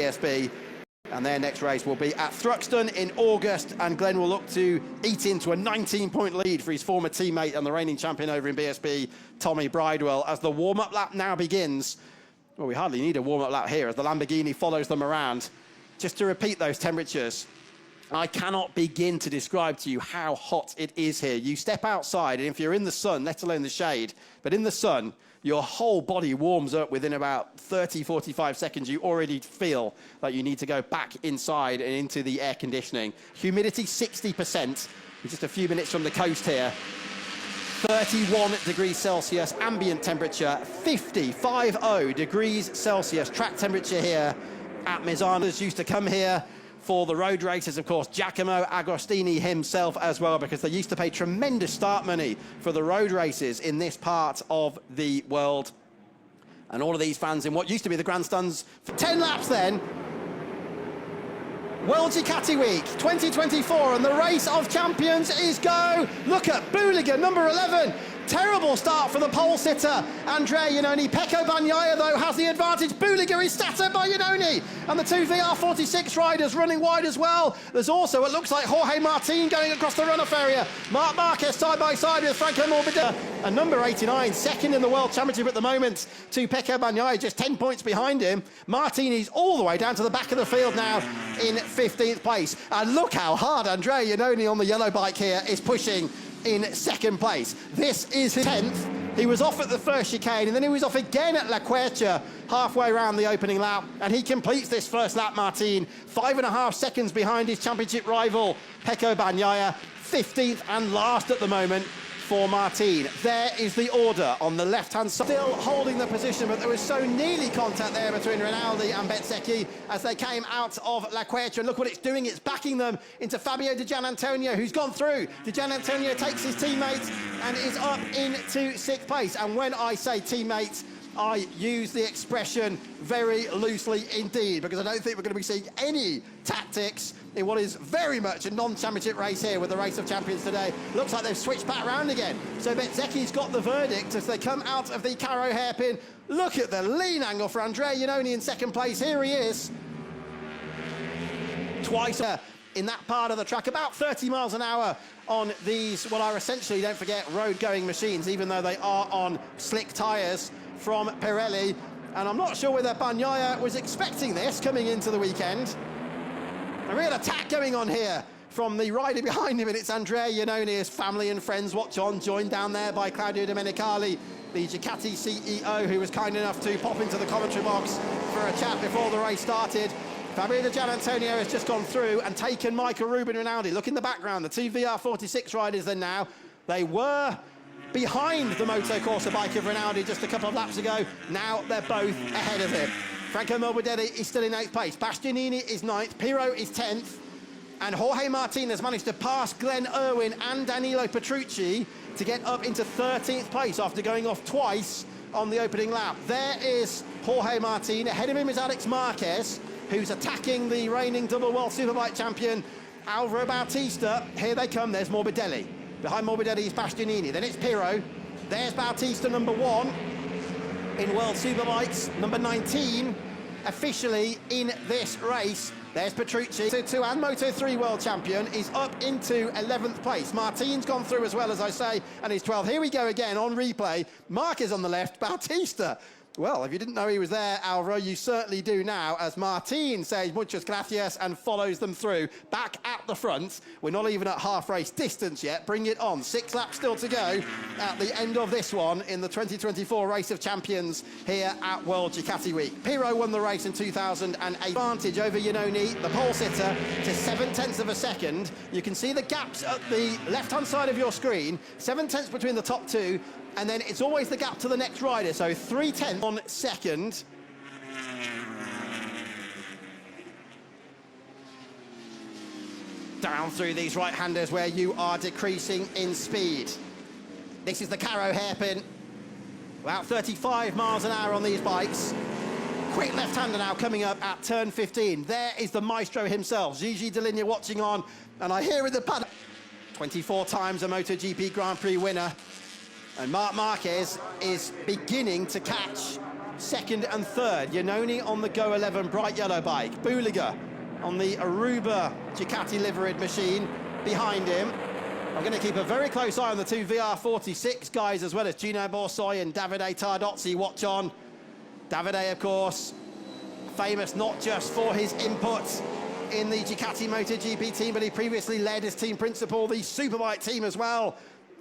BSB. And their next race will be at Thruxton in August, and Glenn will look to eat into a 19-point lead for his former teammate and the reigning champion over in BSB, Tommy Bridewell, as the warm-up lap now begins. Well, we hardly need a warm-up lap here as the Lamborghini follows them around. Just to repeat those temperatures, I cannot begin to describe to you how hot it is here. You step outside, and if you're in the sun, let alone the shade, but in the sun, your whole body warms up within about 30, 45 seconds. You already feel that you need to go back inside and into the air conditioning. Humidity 60%, just a few minutes from the coast here. 31 degrees Celsius, ambient temperature, 50 degrees Celsius. Track temperature here at Misano's used to come here for the road races, of course, Giacomo Agostini himself as well, because they used to pay tremendous start money for the road races in this part of the world. And all of these fans in what used to be the grandstands for 10 laps then. World Ducati Week 2024, and the race of champions is go. Look at Buliga, number 11. Terrible start for the pole sitter, Andrea Iannone. Pecco Bagnaia, though, has the advantage. Buliga is sat by Iannone, and the two VR46 riders running wide as well. There's also, it looks like, Jorge Martin going across the runoff area. Marc Marquez side by side with Franco Morbidelli. And number 89, second in the World Championship at the moment, to Pecco Bagnaia, just 10 points behind him. Martin is all the way down to the back of the field now in 15th place. And look how hard Andrea Iannone on the yellow bike here is pushing in second place. This is his 10th. He was off at the first chicane, and then he was off again at La Quercia halfway around the opening lap, and he completes this first lap, Martin. 5.5 seconds behind his championship rival, Pecco Bagnaia. 15th and last at the moment for Martin. There is the order on the left-hand side. Still holding the position, but there was so nearly contact there between Rinaldi and Bezzecchi as they came out of La Quercia. And look what it's doing. It's backing them into Fabio Di Giannantonio, who's gone through. Di Giannantonio takes his teammates and is up into 6th place. And when I say teammates, I use the expression very loosely indeed, because I don't think we're going to be seeing any tactics in what is very much a non-championship race here with the Race of Champions today. Looks like they've switched back around again. So Bezzecchi's got the verdict as they come out of the Caro hairpin. Look at the lean angle for Andrea Iannone in second place. Here he is. Twice in that part of the track, about 30 miles an hour on these, what are essentially, don't forget, road-going machines, even though they are on slick tyres from Pirelli. And I'm not sure whether Bagnaia was expecting this coming into the weekend. A real attack going on here from the rider behind him, and it's Andrea Iannone. His family and friends watch on, joined down there by Claudio Domenicali, the Ducati CEO, who was kind enough to pop into the commentary box for a chat before the race started. Fabio Di Giannantonio has just gone through and taken Michael Ruben Rinaldi. Look in the background, the two VR46 riders then now. They were behind the Moto Corsa bike of Rinaldi just a couple of laps ago. Now they're both ahead of him. Franco Morbidelli is still in 8th place. Bastianini is 9th. Pirro is 10th. And Jorge Martin has managed to pass Glenn Irwin and Danilo Petrucci to get up into 13th place after going off twice on the opening lap. There is Jorge Martin. Ahead of him is Alex Marquez, who's attacking the reigning double World Superbike champion, Alvaro Bautista. Here they come. There's Morbidelli. Behind Morbidelli is Bastianini. Then it's Pirro. There's Bautista, number 1 in World Superbikes, number 19 officially in this race. There's Petrucci, Moto2 and Moto3 world champion, is up into 11th place. Martin's gone through as well, as I say, and he's 12th. Here we go again on replay. Marc is on the left, Bautista. Well, if you didn't know he was there, Alvaro, you certainly do now, as Martin says muchas gracias and follows them through. Back at the front. We're not even at half race distance yet. Bring it on. 6 laps still to go at the end of this one in the 2024 Race of Champions here at World Ducati Week. Pirro won the race in 2008. Advantage over Iannone, the pole sitter, to 7/10 of a second. You can see the gaps at the left-hand side of your screen. 7/10 between the top two. And then it's always the gap to the next rider, so 3/10 on second. Down through these right-handers where you are decreasing in speed. This is the Caro hairpin. About 35 miles an hour on these bikes. Quick left-hander now coming up at turn 15. There is the maestro himself, Gigi Dell'Igna, watching on. And I hear in the paddock, 24 times a MotoGP Grand Prix winner. And Marc Marquez is beginning to catch second and third. Iannone on the Go 11 bright yellow bike. Buliga on the Aruba Ducati liveried machine behind him. I'm going to keep a very close eye on the two VR46 guys, as well as Gino Borsoi and Davide Tardozzi. Watch on. Davide, of course, famous not just for his input in the Ducati MotoGP team, but he previously led as team principal the Superbike team as well,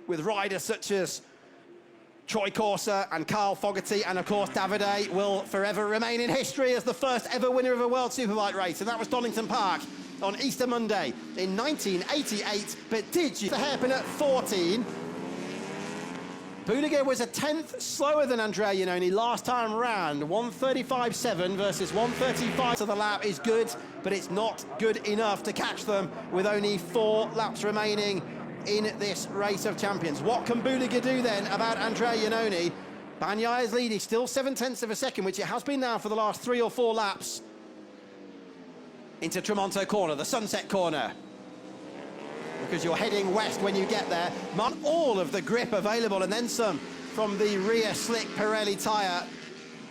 with riders such as Troy Corser and Carl Fogarty, and of course Davide will forever remain in history as the first ever winner of a World Superbike race, and that was Donington Park on Easter Monday in 1988. But did you the hairpin at 14? Buliga was a tenth slower than Andrea Iannone last time round. 1:35.7 versus 1:35 to the lap is good, but it's not good enough to catch them with only 4 laps remaining in this race of champions. What can Buliga do then about Andrea Iannone? Bagnaya's lead is still 0.7 of a second, which it has been now for the last 3 or 4 laps. Into Tremonto corner, the sunset corner, because you're heading west when you get there. All of the grip available and then some from the rear slick Pirelli tyre.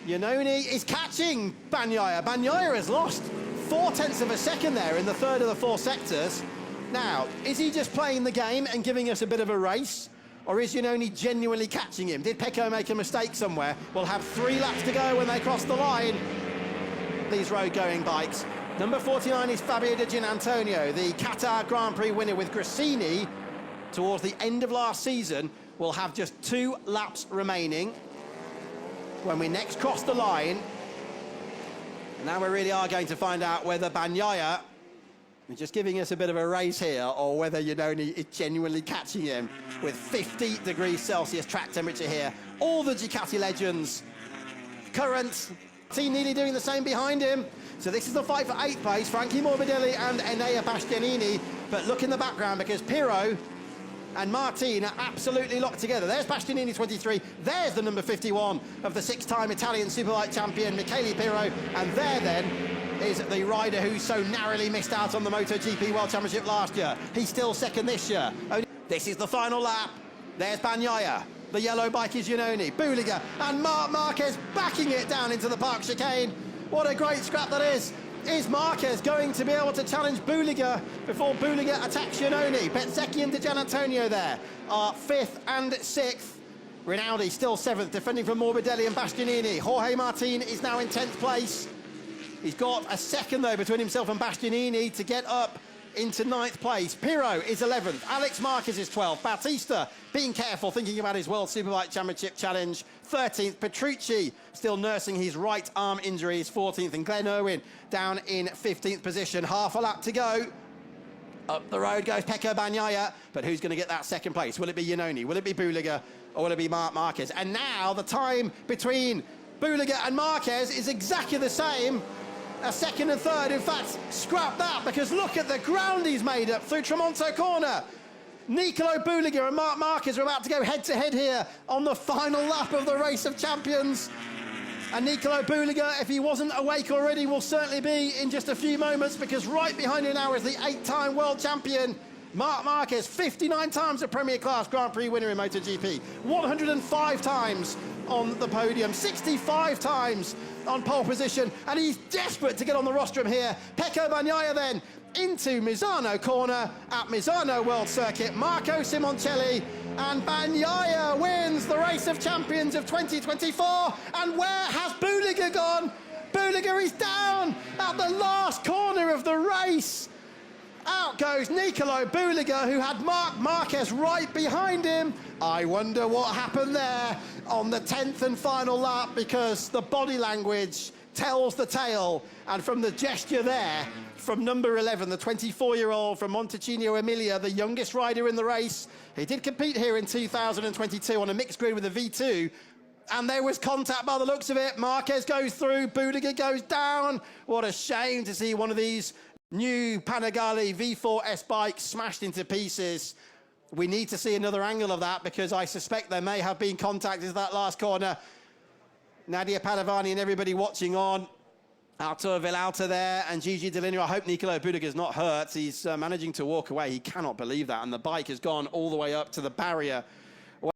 Iannone is catching Bagnaia. Bagnaia has lost 0.4 of a second there in the third of the 4 sectors. Now, is he just playing the game and giving us a bit of a race? Or is Iannone genuinely catching him? Did Pecco make a mistake somewhere? We'll have 3 laps to go when they cross the line. These road-going bikes. Number 49 is Fabio Di Gianantonio, the Qatar Grand Prix winner with Gresini towards the end of last season. Will have just 2 laps remaining when we next cross the line. Now we really are going to find out whether Bagnaia is just giving us a bit of a race here, or whether Iannone is genuinely catching him with 50 degrees Celsius track temperature here. All the Ducati legends, current team nearly doing the same behind him. So this is the fight for 8th place, Frankie Morbidelli and Enea Bastianini. But look in the background, because Pirro and Martin are absolutely locked together. There's Bastianini 23, there's the number 51 of the 6-time Italian Superbike champion, Michele Pirro, and there then is the rider who so narrowly missed out on the MotoGP World Championship last year. He's still second this year. This is the final lap. There's Bagnaia. The yellow bike is Iannone, Buliga, and Marc Marquez backing it down into the park chicane. What a great scrap that is. Is Marquez going to be able to challenge Buliga before Buliga attacks Iannone? Bezzecchi and Di Gianantonio there are 5th and 6th. Rinaldi still 7th, defending from Morbidelli and Bastianini. Jorge Martin is now in 10th place. He's got a second, though, between himself and Bastianini to get up into 9th place. Pirro is 11th. Alex Marquez is 12th. Bautista being careful, thinking about his World Superbike Championship challenge. 13th. Petrucci still nursing his right arm injury is 14th. And Glenn Irwin down in 15th position. Half a lap to go. Up the road goes Pecco Bagnaia. But who's going to get that second place? Will it be Iannone? Will it be Buliga? Or will it be Marc Marquez? And now the time between Buliga and Marquez is exactly the same. A second and third. In fact, scrap that, because look at the ground he's made up through Tremonto corner. Nicolo Buliga and Marc Marquez are about to go head-to-head here on the final lap of the Race of Champions. And Nicolo Buliga, if he wasn't awake already, will certainly be in just a few moments, because right behind him now is the 8-time world champion, Marc Marquez, 59 times a Premier Class Grand Prix winner in MotoGP, 105 times on the podium, 65 times on pole position, and he's desperate to get on the rostrum here. Pecco Bagnaia then into Misano corner at Misano World Circuit. Marco Simoncelli, and Bagnaia wins the Race of Champions of 2024. And where has Buliga gone? Buliga is down at the last corner of the race. Out goes Nicolo Buliga, who had Marc Marquez right behind him. I wonder what happened there on the 10th and final lap, because the body language tells the tale. And from the gesture there, from number 11, the 24-year-old from Montecineo Emilia, the youngest rider in the race. He did compete here in 2022 on a mixed grid with a V2. And there was contact by the looks of it. Marquez goes through, Buliga goes down. What a shame to see one of these new Panigale V4S bikes smashed into pieces. We need to see another angle of that, because I suspect there may have been contact into that last corner. Nadia Padovani and everybody watching on. Artur Villalta there and Gigi Dell'Inno. I hope Nicolo Buliga's not hurt. He's managing to walk away. He cannot believe that. And the bike has gone all the way up to the barrier